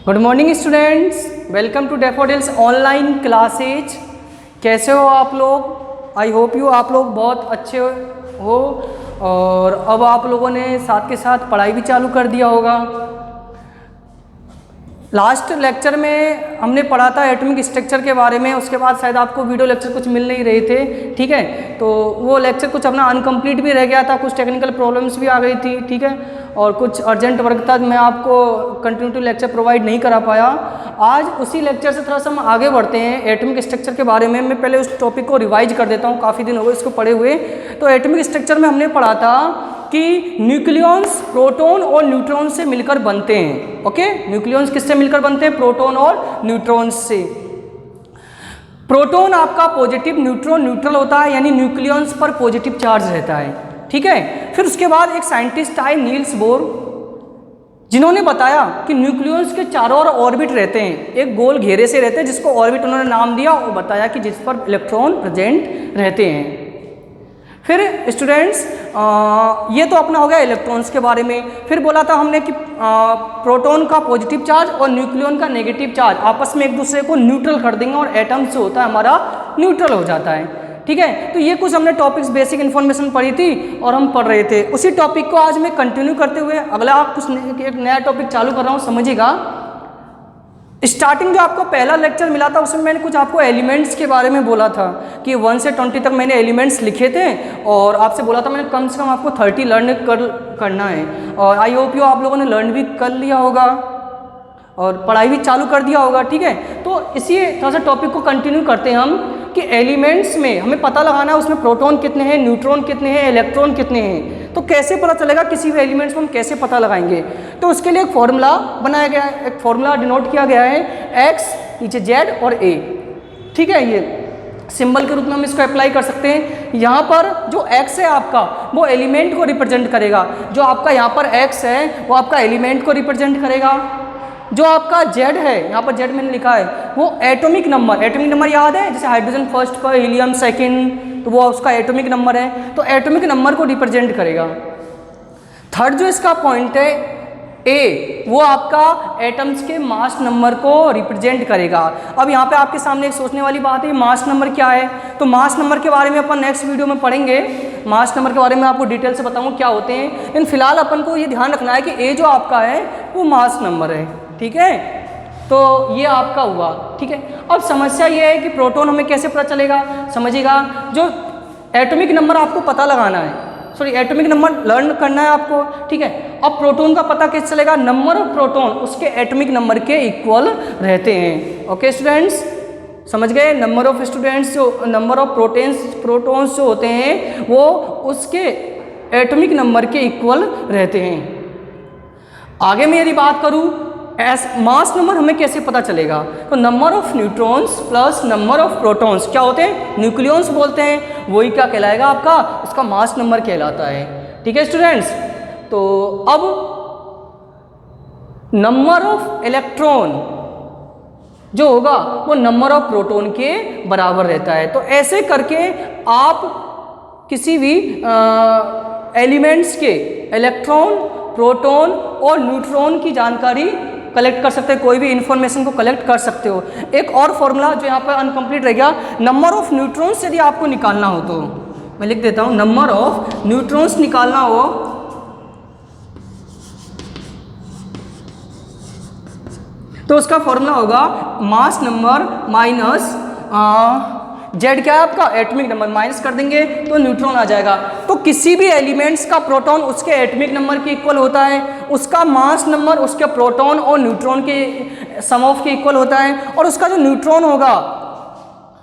Good morning students, welcome to daffodils online classes. कैसे हो आप लोग? आई होप यू आप लोग बहुत अच्छे हो और अब आप लोगों ने साथ के साथ पढ़ाई भी चालू कर दिया होगा। लास्ट लेक्चर में हमने पढ़ा था एटॉमिक स्ट्रक्चर के बारे में, उसके बाद शायद आपको वीडियो लेक्चर कुछ मिल नहीं रहे थे, ठीक है। तो वो लेक्चर कुछ अपना अनकम्प्लीट भी रह गया था, कुछ टेक्निकल प्रॉब्लम्स भी आ गई थी, ठीक है, और कुछ अर्जेंट वर्क था, मैं आपको कंटिन्यूटी लेक्चर प्रोवाइड नहीं करा पाया। आज उसी लेक्चर से थोड़ा सा हम आगे बढ़ते हैं एटॉमिक स्ट्रक्चर के बारे में। मैं पहले उस टॉपिक को रिवाइज कर देता हूँ, काफ़ी दिन हो गए इसको पढ़े हुए। तो एटॉमिक स्ट्रक्चर में हमने पढ़ा था कि न्यूक्लियॉन्स प्रोटॉन और न्यूट्रॉन से मिलकर बनते हैं। ओके, न्यूक्लियॉन्स किससे मिलकर बनते हैं? प्रोटॉन और न्यूट्रॉन्स से। प्रोटॉन आपका पॉजिटिव, न्यूट्रॉन न्यूट्रल होता है, यानी न्यूक्लियॉन्स पर पॉजिटिव चार्ज रहता है, ठीक है। फिर उसके बाद एक साइंटिस्ट आए नील्स बोर, जिन्होंने बताया कि न्यूक्लियॉन्स के चारों ओर ऑर्बिट रहते हैं, एक गोल घेरे से रहते हैं जिसको ऑर्बिट उन्होंने नाम दिया और बताया कि जिस पर इलेक्ट्रॉन प्रेजेंट रहते हैं। फिर स्टूडेंट्स ये तो अपना हो गया इलेक्ट्रॉन्स के बारे में। फिर बोला था हमने कि प्रोटॉन का पॉजिटिव चार्ज और न्यूक्लियॉन का नेगेटिव चार्ज आपस में एक दूसरे को न्यूट्रल कर देंगे और एटम जो होता है हमारा न्यूट्रल हो जाता है, ठीक है। तो ये कुछ हमने टॉपिक्स बेसिक इन्फॉर्मेशन पढ़ी थी और हम पढ़ रहे थे। उसी टॉपिक को आज मैं कंटिन्यू करते हुए अगला कुछ एक नया टॉपिक चालू कर रहा हूँ, समझिएगा। स्टार्टिंग जो आपको पहला लेक्चर मिला था उसमें मैंने कुछ आपको एलिमेंट्स के बारे में बोला था कि 1 से 20 तक मैंने एलिमेंट्स लिखे थे और आपसे बोला था मैंने कम से कम आपको 30 लर्न करना है। और आई होप यू आप लोगों ने लर्न भी कर लिया होगा और पढ़ाई भी चालू कर दिया होगा, ठीक है। तो इसी थोड़ा सा टॉपिक को कंटिन्यू करते हैं हम कि एलिमेंट्स में हमें पता लगाना है उसमें प्रोटॉन कितने हैं, न्यूट्रॉन कितने हैं, इलेक्ट्रॉन कितने हैं। तो कैसे पता चलेगा किसी भी एलिमेंट्स को हम कैसे पता लगाएंगे? तो उसके लिए एक फॉर्मूला बनाया गया है, एक फॉर्मूला डिनोट किया गया है x नीचे z और a, ठीक है। ये सिंबल के रूप में हम इसको अप्लाई कर सकते हैं। यहाँ पर जो x है आपका वो एलिमेंट को रिप्रेजेंट करेगा, जो आपका यहाँ पर x है वो आपका एलिमेंट को रिप्रेजेंट करेगा। जो आपका Z है, यहाँ पर Z मैंने लिखा है, वो एटॉमिक नंबर याद है, जैसे हाइड्रोजन फर्स्ट पर, हीलियम सेकंड, तो वो उसका एटॉमिक नंबर है, तो एटॉमिक नंबर को रिप्रेजेंट करेगा। थर्ड जो इसका पॉइंट है A, वो आपका एटम्स के मास नंबर को रिप्रेजेंट करेगा। अब यहाँ पे आपके सामने एक सोचने वाली बात है, मास नंबर क्या है? तो मास नंबर के बारे में अपन नेक्स्ट वीडियो में पढ़ेंगे। मास नंबर के बारे में आपको डिटेल से बताऊँगा क्या होते हैं, लेकिन फिलहाल अपन को ये ध्यान रखना है कि A जो आपका है वो मास नंबर है, ठीक है। तो ये आपका हुआ, ठीक है। अब समस्या ये है कि प्रोटॉन हमें कैसे पता चलेगा, समझिएगा। जो एटॉमिक नंबर आपको पता लगाना है, एटॉमिक नंबर लर्न करना है आपको, ठीक है। अब प्रोटॉन का पता कैसे चलेगा? नंबर ऑफ प्रोटॉन उसके एटॉमिक नंबर के इक्वल रहते हैं। ओके स्टूडेंट्स, समझ गए? नंबर ऑफ प्रोटॉन्स जो होते हैं वो उसके एटॉमिक नंबर के इक्वल रहते हैं। आगे मैं यदि बात करूँ मास नंबर हमें कैसे पता चलेगा, तो number of neutrons plus number of protons क्या होते हैं? न्यूक्लियॉन्स बोलते हैं, वही क्या कहलाएगा आपका, इसका मास नंबर कहलाता है, ठीक है स्टूडेंट्स। तो अब नंबर ऑफ इलेक्ट्रॉन जो होगा वो नंबर ऑफ प्रोटॉन के बराबर रहता है। तो ऐसे करके आप किसी भी एलिमेंट्स के इलेक्ट्रॉन, प्रोटॉन और न्यूट्रॉन की जानकारी कलेक्ट कर सकते हैं, कोई भी इंफॉर्मेशन को कलेक्ट कर सकते हो। एक और फॉर्मूला जो यहाँ पर अनकम्प्लीट रह गया, नंबर ऑफ न्यूट्रॉन्स यदि आपको निकालना हो तो मैं लिख देता हूँ, नंबर ऑफ न्यूट्रॉन्स निकालना हो तो उसका फॉर्मूला होगा मास नंबर माइनस Z क्या है आपका एटॉमिक नंबर, माइनस कर देंगे तो न्यूट्रॉन आ जाएगा। तो किसी भी एलिमेंट्स का प्रोटॉन उसके एटॉमिक नंबर के इक्वल होता है, उसका मास नंबर उसके प्रोटॉन और न्यूट्रॉन के सम ऑफ के इक्वल होता है, और उसका जो न्यूट्रॉन होगा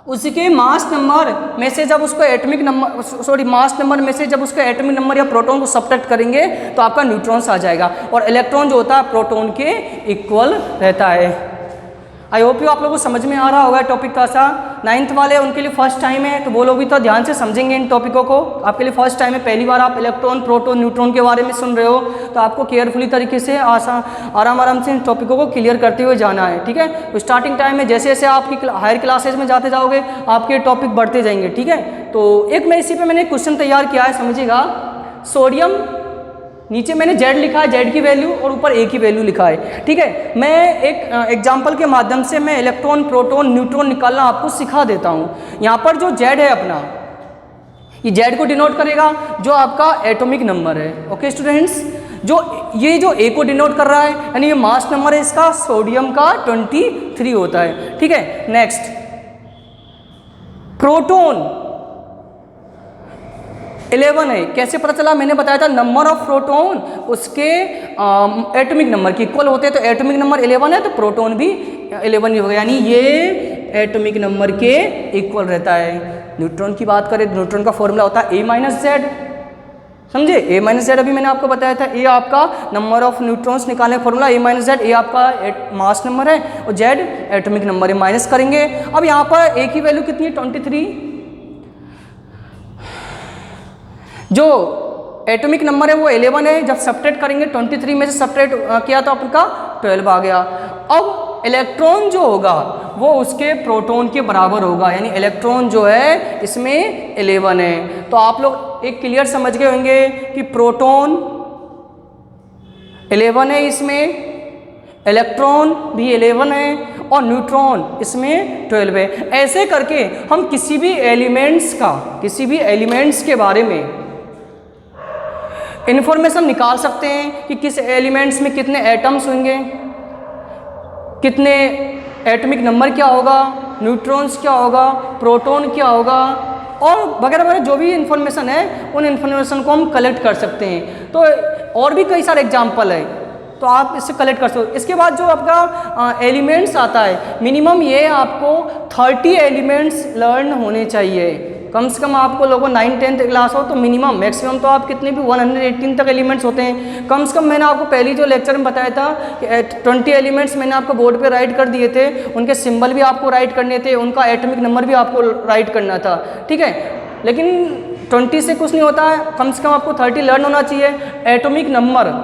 उसके मास नंबर में से जब उसको एटॉमिक नंबर मास नंबर में से जब उसका एटॉमिक नंबर या प्रोटॉन को सब्ट्रैक्ट करेंगे तो आपका न्यूट्रॉन्स आ जाएगा, और इलेक्ट्रॉन जो होता है प्रोटॉन के इक्वल रहता है। आई होप यू आप लोगों को समझ में आ रहा होगा टॉपिक का सा। 9th वाले उनके लिए फर्स्ट टाइम है, तो वो लोग भी तो ध्यान से समझेंगे इन टॉपिकों को। आपके लिए फर्स्ट टाइम है, पहली बार आप इलेक्ट्रॉन, प्रोटॉन, न्यूट्रॉन के बारे में सुन रहे हो, तो आपको केयरफुली तरीके से आराम से इन टॉपिकों को क्लियर करते हुए जाना है, ठीक है। तो स्टार्टिंग टाइम में जैसे जैसे आपकी हायर क्लासेज में जाते जाओगे आपके टॉपिक बढ़ते जाएंगे, ठीक है। तो एक मैं इसी पर मैंने क्वेश्चन तैयार किया है, समझिएगा। सोडियम नीचे मैंने z लिखा है, z की वैल्यू, और ऊपर a की वैल्यू लिखा है। ठीक है, मैं एक एग्जांपल के माध्यम से मैं इलेक्ट्रॉन, प्रोटॉन, न्यूट्रॉन निकालना आपको सिखा देता हूँ। यहाँ पर जो z है अपना, ये z को डिनोट करेगा जो आपका एटॉमिक नंबर है। ओके स्टूडेंट्स, जो a को डिनोट कर रहा है यानी ये मास नंबर है इसका, सोडियम का 23 होता है। ठीक है, नेक्स्ट प्रोटॉन 11 है। कैसे पता चला? मैंने बताया था नंबर ऑफ प्रोटॉन उसके एटॉमिक नंबर के इक्वल होते हैं, तो एटॉमिक नंबर 11 है तो प्रोटॉन भी 11 ही होगा, यानी ये एटॉमिक नंबर के इक्वल रहता है। न्यूट्रॉन की बात करें, न्यूट्रॉन का फॉर्मूला होता है A-Z, समझे? A-Z अभी मैंने आपको बताया था। A आपका नंबर ऑफ न्यूट्रॉन्स निकालने का फॉर्मूला A-Z, A आपका मास नंबर है और Z एटॉमिक नंबर है, माइनस करेंगे। अब यहाँ पर A की वैल्यू कितनी है? 23। जो एटॉमिक नंबर है वो 11 है, जब सब्ट्रैक्ट करेंगे 23 में से सब्ट्रैक्ट किया तो आपका 12 आ गया। अब इलेक्ट्रॉन जो होगा वो उसके प्रोटॉन के बराबर होगा, यानी इलेक्ट्रॉन जो है इसमें 11 है। तो आप लोग एक क्लियर समझ गए होंगे कि प्रोटॉन 11 है, इसमें इलेक्ट्रॉन भी 11 है और न्यूट्रॉन इसमें 12 है। ऐसे करके हम किसी भी एलिमेंट्स के बारे में इन्फॉर्मेशन निकाल सकते हैं कि किस एलिमेंट्स में कितने एटम्स होंगे, कितने एटॉमिक नंबर क्या होगा, न्यूट्रॉन्स क्या होगा, प्रोटॉन क्या होगा, और वगैरह वगैरह जो भी इन्फॉर्मेशन है उन इन्फॉर्मेशन को हम कलेक्ट कर सकते हैं। तो और भी कई सारे एग्जाम्पल है, तो आप इससे कलेक्ट कर सकते हो। इसके बाद जो आपका एलिमेंट्स आता है, मिनिमम ये आपको 30 एलिमेंट्स लर्न होने चाहिए। कम से कम आपको लोगों 9th-10th क्लास हो तो मिनिमम, मैक्सिमम तो आप कितने भी 118 तक एलिमेंट्स होते हैं। कम से कम मैंने आपको पहली जो लेक्चर में बताया था कि 20 एलिमेंट्स मैंने आपको बोर्ड पे राइट कर दिए थे, उनके सिंबल भी आपको राइट करने थे, उनका एटॉमिक नंबर भी आपको राइट करना था। ठीक है, लेकिन 20 से कुछ नहीं होता है, कम से कम आपको 30 लर्न होना चाहिए। एटॉमिक नंबर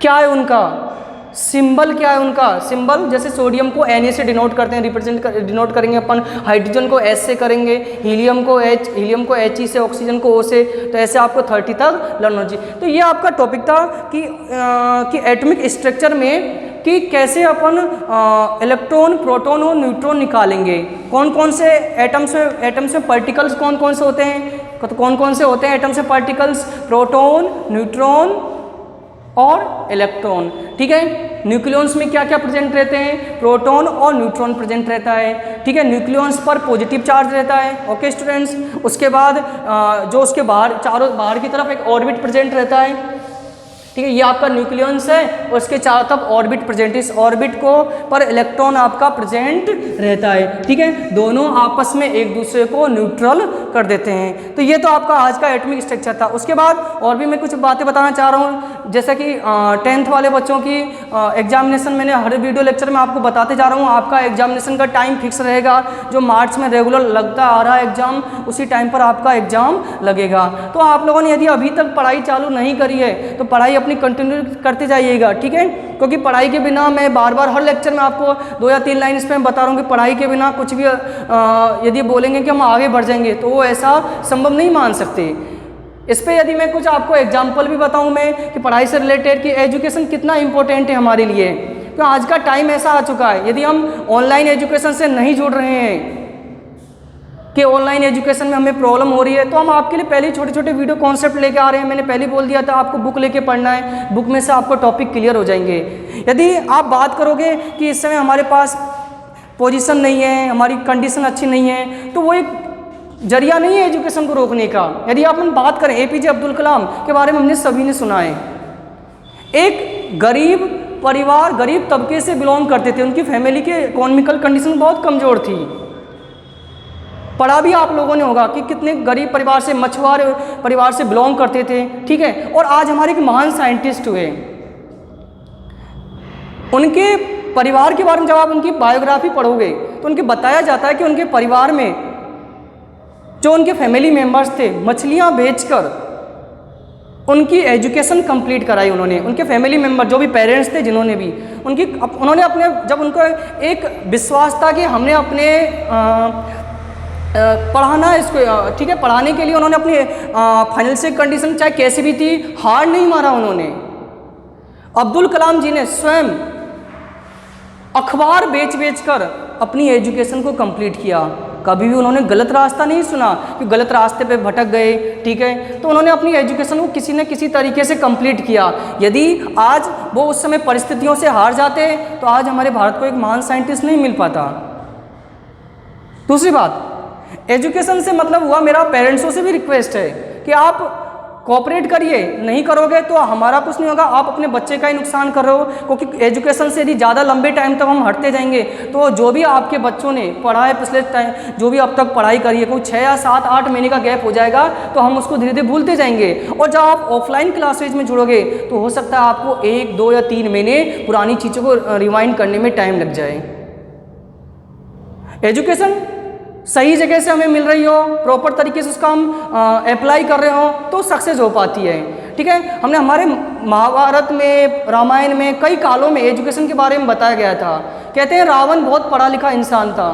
क्या है, उनका सिंबल क्या है, उनका सिंबल जैसे सोडियम को Na से डिनोट करते हैं, डिनोट करेंगे अपन, हाइड्रोजन को S से करेंगे, हीलियम को He से, ऑक्सीजन को O से, तो ऐसे आपको 30 तक लर्न होना चाहिए। तो ये आपका टॉपिक था कि एटॉमिक स्ट्रक्चर में कि कैसे अपन इलेक्ट्रॉन, प्रोटॉन और न्यूट्रॉन निकालेंगे, कौन कौन से एटम्स में पार्टिकल्स कौन कौन से होते हैं, तो कौन कौन से होते हैं एटम्स में पार्टिकल्स, प्रोटॉन, न्यूट्रॉन और इलेक्ट्रॉन। ठीक है, न्यूक्लियॉन्स में क्या क्या प्रेजेंट रहते हैं, प्रोटॉन और न्यूट्रॉन प्रेजेंट रहता है। ठीक है, न्यूक्लियॉन्स पर पॉजिटिव चार्ज रहता है। ओके स्टूडेंट्स, उसके बाद जो उसके बाहर की तरफ एक ऑर्बिट प्रेजेंट रहता है। ठीक है, ये आपका न्यूक्लियॉन्स है और इसके चारों तरफ ऑर्बिट प्रेजेंट, इस ऑर्बिट को पर इलेक्ट्रॉन आपका प्रेजेंट रहता है। ठीक है, दोनों आपस में एक दूसरे को न्यूट्रल कर देते हैं। तो ये तो आपका आज का एटॉमिक स्ट्रक्चर था। उसके बाद और भी मैं कुछ बातें बताना चाह रहा हूँ, जैसा कि 10th वाले बच्चों की एग्जामिनेशन मैंने हर वीडियो लेक्चर में आपको बताते जा रहा हूँ। आपका एग्जामिनेशन का टाइम फिक्स रहेगा, जो मार्च में रेगुलर लगता आ रहा है एग्जाम, उसी टाइम पर आपका एग्जाम लगेगा। तो आप लोगों ने यदि अभी तक पढ़ाई चालू नहीं करी है तो पढ़ाई अपनी कंटिन्यू करते जाइएगा। ठीक है, क्योंकि पढ़ाई के बिना, मैं बार बार हर लेक्चर में आपको 2 या 3 लाइन इस पर बता रहा हूँ कि पढ़ाई के बिना कुछ भी यदि बोलेंगे कि हम आगे बढ़ जाएंगे तो वो ऐसा संभव नहीं मान सकते। इस पर यदि मैं कुछ आपको एग्जाम्पल भी बताऊँ मैं कि पढ़ाई से रिलेटेड कि एजुकेशन कितना इंपॉर्टेंट है हमारे लिए, तो आज का टाइम ऐसा आ चुका है, यदि हम ऑनलाइन एजुकेशन से नहीं जुड़ रहे हैं कि ऑनलाइन एजुकेशन में हमें प्रॉब्लम हो रही है, तो हम आपके लिए पहले छोटे छोटे वीडियो कॉन्सेप्ट लेके आ रहे हैं। मैंने पहले बोल दिया था आपको बुक लेके पढ़ना है, बुक में से आपको टॉपिक क्लियर हो जाएंगे। यदि आप बात करोगे कि इस समय हमारे पास पोजीशन नहीं है, हमारी कंडीशन अच्छी नहीं है, तो वो एक जरिया नहीं है एजुकेशन को रोकने का। यदि आप हम बात करें APJ अब्दुल कलाम के बारे में, हमने सभी ने सुना है, एक गरीब परिवार, गरीब तबके से बिलोंग करते थे, उनकी फैमिली के इकोनॉमिकल कंडीशन बहुत कमज़ोर थी। पढ़ा भी आप लोगों ने होगा कि कितने गरीब परिवार से, मछुआर परिवार से बिलोंग करते थे। ठीक है, और आज हमारे एक महान साइंटिस्ट हुए। उनके परिवार के बारे में जब आप उनकी बायोग्राफी पढ़ोगे तो उनके बताया जाता है कि उनके परिवार में जो उनके फैमिली मेम्बर्स थे, मछलियाँ बेचकर उनकी एजुकेशन कंप्लीट कराई उन्होंने। उनके फैमिली मेम्बर जो भी पेरेंट्स थे, जिन्होंने भी उन्होंने अपने, जब उनको एक विश्वास था कि हमने अपने पढ़ाना इसको, ठीक है, पढ़ाने के लिए उन्होंने अपनी फाइनेंशियल कंडीशन चाहे कैसी भी थी, हार नहीं मारा उन्होंने। अब्दुल कलाम जी ने स्वयं अखबार बेच बेच कर अपनी एजुकेशन को कंप्लीट किया। कभी भी उन्होंने गलत रास्ता नहीं सुना कि गलत रास्ते पे भटक गए, ठीक है, तो उन्होंने अपनी एजुकेशन को किसी न किसी तरीके से कंप्लीट किया। यदि आज वो उस समय परिस्थितियों से हार जाते तो आज हमारे भारत को एक महान साइंटिस्ट नहीं मिल पाता। दूसरी बात, एजुकेशन से मतलब हुआ, मेरा पेरेंट्सों से भी रिक्वेस्ट है कि आप कोऑपरेट करिए, नहीं करोगे तो हमारा कुछ नहीं होगा, आप अपने बच्चे का ही नुकसान कर रहे हो। क्योंकि एजुकेशन से यदि ज़्यादा लंबे टाइम तक हम हटते जाएंगे तो जो भी आपके बच्चों ने पढ़ा है पिछले टाइम, जो भी अब तक पढ़ाई करी है, कोई 6 या 7 8 महीने का गैप हो जाएगा तो हम उसको धीरे धीरे भूलते जाएंगे। और जब आप ऑफलाइन क्लासेज में जुड़ोगे तो हो सकता है आपको 1 2 या 3 महीने पुरानी चीज़ों को रिवाइंड करने में टाइम लग जाए। एजुकेशन सही जगह से हमें मिल रही हो, प्रॉपर तरीके से उसका हम अप्लाई कर रहे हो तो सक्सेस हो पाती है, ठीक है। हमने हमारे महाभारत में, रामायण में कई कालों में एजुकेशन के बारे में बताया गया था। कहते हैं रावण बहुत पढ़ा लिखा इंसान था,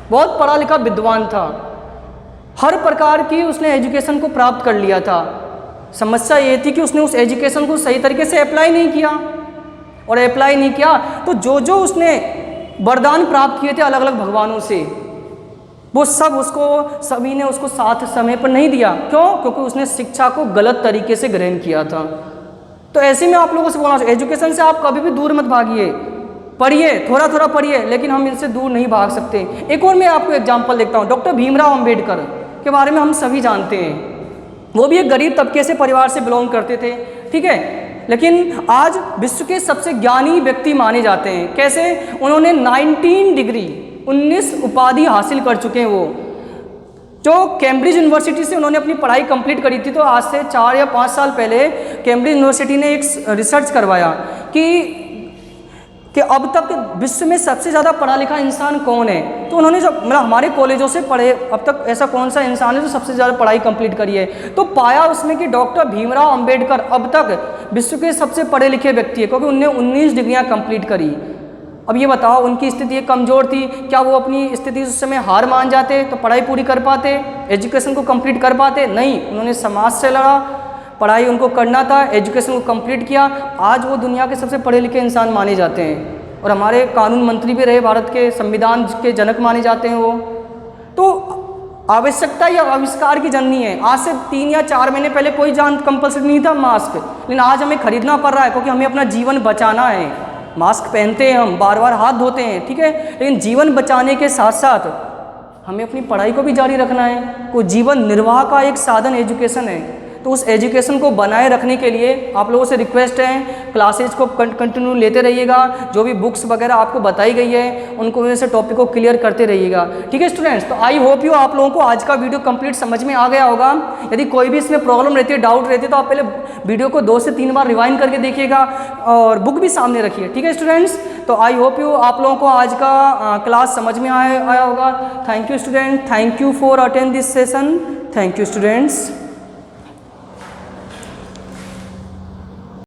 बहुत पढ़ा लिखा विद्वान था, हर प्रकार की उसने एजुकेशन को प्राप्त कर लिया था। समस्या ये थी कि उसने उस एजुकेशन को सही तरीके से अप्लाई नहीं किया, और अप्लाई नहीं किया तो जो जो उसने वरदान प्राप्त किए थे अलग अलग भगवानों से, वो सब सभी ने उसको साथ समय पर नहीं दिया। क्यों? क्योंकि उसने शिक्षा को गलत तरीके से ग्रहण किया था। तो ऐसे में आप लोगों से बोलना चाहिए, एजुकेशन से आप कभी भी दूर मत भागिए, पढ़िए, थोड़ा थोड़ा पढ़िए, लेकिन हम इनसे दूर नहीं भाग सकते। एक और मैं आपको एग्जाम्पल देखता हूँ, डॉक्टर भीमराव अम्बेडकर के बारे में हम सभी जानते हैं। वो भी एक गरीब तबके से परिवार से बिलोंग करते थे, ठीक है, लेकिन आज विश्व के सबसे ज्ञानी व्यक्ति माने जाते हैं। कैसे? उन्होंने 19 डिग्री 19 उपाधि हासिल कर चुके हैं। वो जो कैम्ब्रिज यूनिवर्सिटी से उन्होंने अपनी पढ़ाई कंप्लीट करी थी, तो आज से 4 या 5 साल पहले कैम्ब्रिज यूनिवर्सिटी ने एक रिसर्च करवाया कि अब तक विश्व में सबसे ज़्यादा पढ़ा लिखा इंसान कौन है। तो उन्होंने जब मतलब हमारे कॉलेजों से पढ़े अब तक ऐसा कौन सा इंसान है जो सबसे ज़्यादा पढ़ाई कंप्लीट करी है, तो पाया उसमें कि डॉक्टर भीमराव अंबेडकर अब तक विश्व के सबसे पढ़े लिखे व्यक्ति है, क्योंकि उनने 19 डिग्रियाँ कंप्लीट करी। अब ये बताओ, उनकी स्थिति कमज़ोर थी, क्या वो अपनी स्थिति उस समय हार मान जाते तो पढ़ाई पूरी कर पाते, एजुकेशन को कंप्लीट कर पाते? नहीं, उन्होंने समाज से लड़ा, पढ़ाई उनको करना था, एजुकेशन को कंप्लीट किया। आज वो दुनिया के सबसे पढ़े लिखे इंसान माने जाते हैं और हमारे कानून मंत्री भी रहे, भारत के संविधान के जनक माने जाते हैं वो। तो आवश्यकता या आविष्कार की जननी है। आज से 3 या 4 महीने पहले कोई जान कंपल्सरी नहीं था मास्क, लेकिन आज हमें खरीदना पड़ रहा है क्योंकि हमें अपना जीवन बचाना है। मास्क पहनते हैं, हम बार बार हाथ धोते हैं, ठीक है, लेकिन जीवन बचाने के साथ साथ हमें अपनी पढ़ाई को भी जारी रखना है। को जीवन निर्वाह का एक साधन एजुकेशन है, तो उस एजुकेशन को बनाए रखने के लिए आप लोगों से रिक्वेस्ट है, क्लासेज को कंटिन्यू लेते रहिएगा। जो भी बुक्स वगैरह आपको बताई गई है उनको वजह से टॉपिक को क्लियर करते रहिएगा, ठीक है स्टूडेंट्स। तो आई होप यू आप लोगों को आज का वीडियो कंप्लीट समझ में आ गया होगा। यदि कोई भी इसमें प्रॉब्लम रहती है, डाउट रहती है, तो आप पहले वीडियो को 2 से 3 बार रिवाइंड करके देखिएगा और बुक भी सामने रखिए, ठीक है स्टूडेंट्स। तो आई होप यू आप लोगों को आज का क्लास समझ में आया होगा। Thank you student, thank you for attend this session, thank you students.